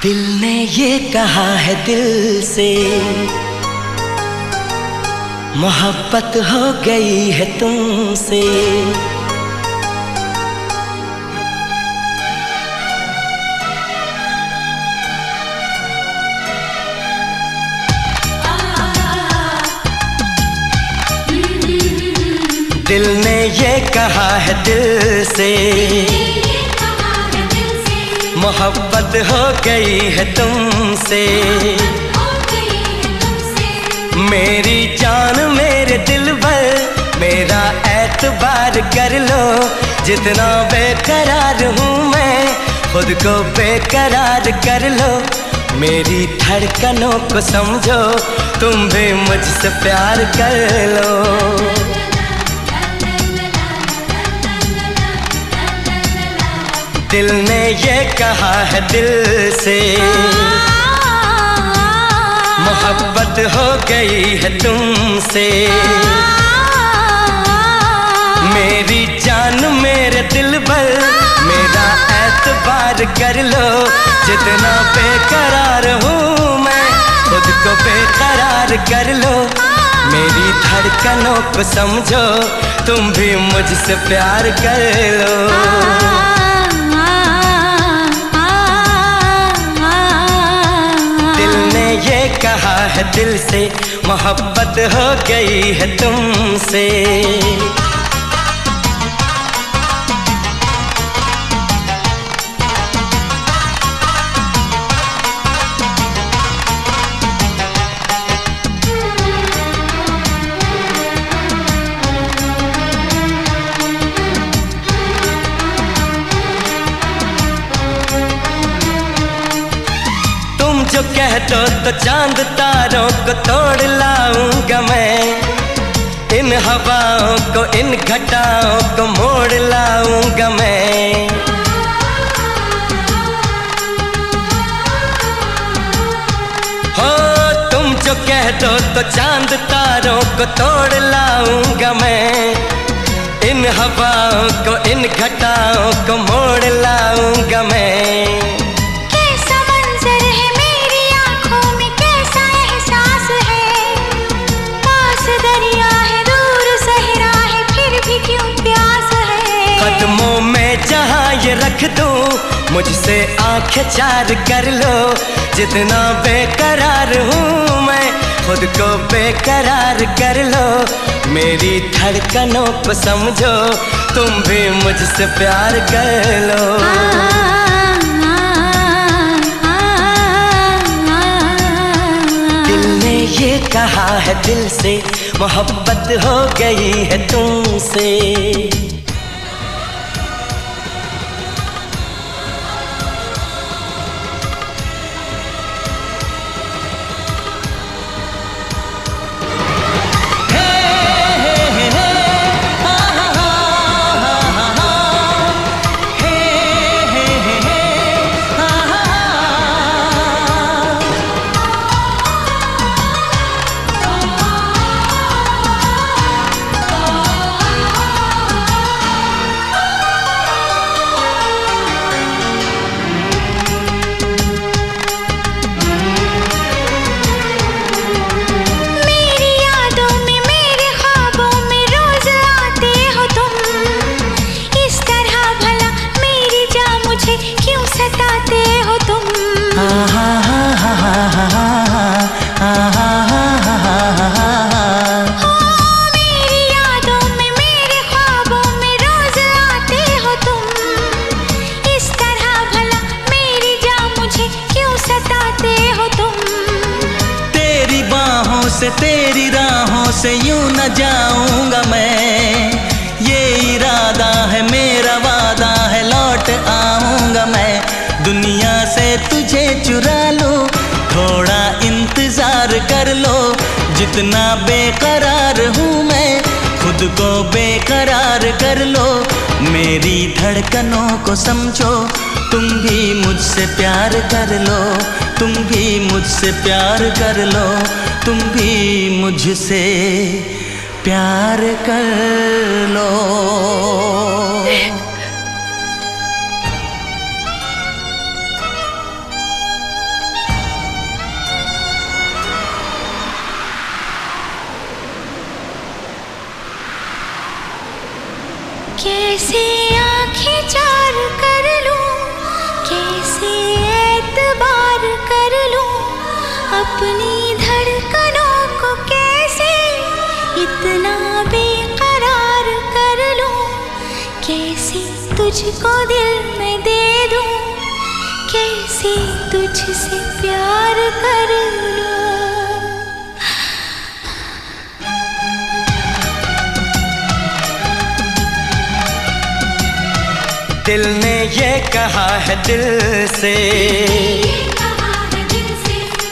दिल ने ये कहा है दिल से, मोहब्बत हो गई है तुमसे। दिल ने ये कहा है दिल से, मोहब्बत हो गई है तुमसे। मेरी जान मेरे दिल भर मेरा एतबार कर लो, जितना बेकरार हूँ मैं खुद को बेकरार कर लो। मेरी धड़कनों को समझो, तुम भी मुझसे प्यार कर लो। दिल ने ये कहा है दिल से, मोहब्बत हो गई है तुमसे। मेरी जान मेरे दिल भर मेरा एतबार कर लो, जितना बेकरार हूँ मैं खुद को बेकरार कर लो। मेरी धड़कनों को समझो, तुम भी मुझसे प्यार कर लो। ये कहा है दिल से, मोहब्बत हो गई है तुमसे। जो कह दो तो चांद तारों को तोड़ लाऊंगा मैं, इन हवाओं को इन घटाओं को मोड़ लाऊंगा मैं। हो तुम जो कह दो तो चांद तारों को तोड़ लाऊंगा मैं, इन हवाओं को इन घटाओं को मोड़ लाऊंगा मैं। कदमों में जहाँ ये रख दूँ, मुझसे आंखें चार कर लो। जितना बेकरार हूँ मैं खुद को बेकरार कर लो। मेरी धड़कनों को समझो, तुम भी मुझसे प्यार कर लो। दिल ने ये कहा है दिल से, मोहब्बत हो गई है तुमसे। तेरी राहों से यूं न जाऊंगा मैं, ये इरादा है मेरा वादा है लौट आऊंगा मैं। दुनिया से तुझे चुरा लूं, थोड़ा इंतजार कर लो। जितना बेकरार हूँ मैं खुद को बेकरार कर लो। मेरी धड़कनों को समझो, तुम भी मुझसे प्यार कर लो। तुम भी मुझसे प्यार कर लो। तुम भी मुझसे प्यार कर लो। तुझको दिल में दे दूं, कैसे तुझसे प्यार कर लूं। दिल ने ये कहा है दिल से,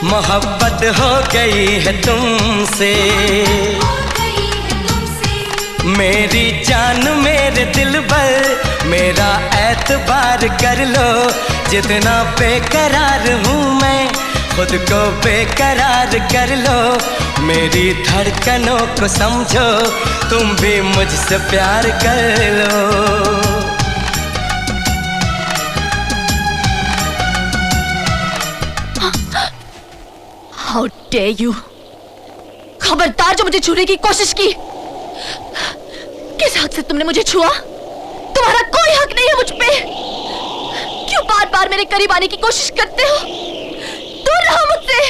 मोहब्बत हो गई है तुमसे। मेरी जान मेरे दिल पर मेरा एतबार कर लो, जितना बेकरार हूँ मैं खुद को बेकरार कर लो। मेरी धड़कनों को समझो, तुम भी मुझसे प्यार कर लो। How dare you! खबरदार जो मुझे छूने की कोशिश की। किस हक से तुमने मुझे छुआ? तुम्हारा कोई हक नहीं है मुझ पे। क्यों बार बार मेरे करीब आने की कोशिश करते हो? दूर रहो मुझसे।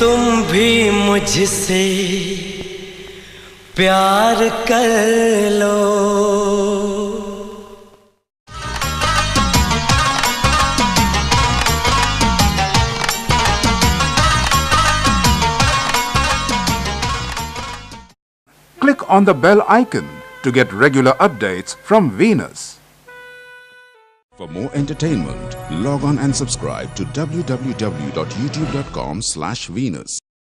तुम भी मुझसे प्यार कर लो। Click on the bell icon to get regular updates from Venus. For more entertainment, log on and subscribe to www.youtube.com/Venus.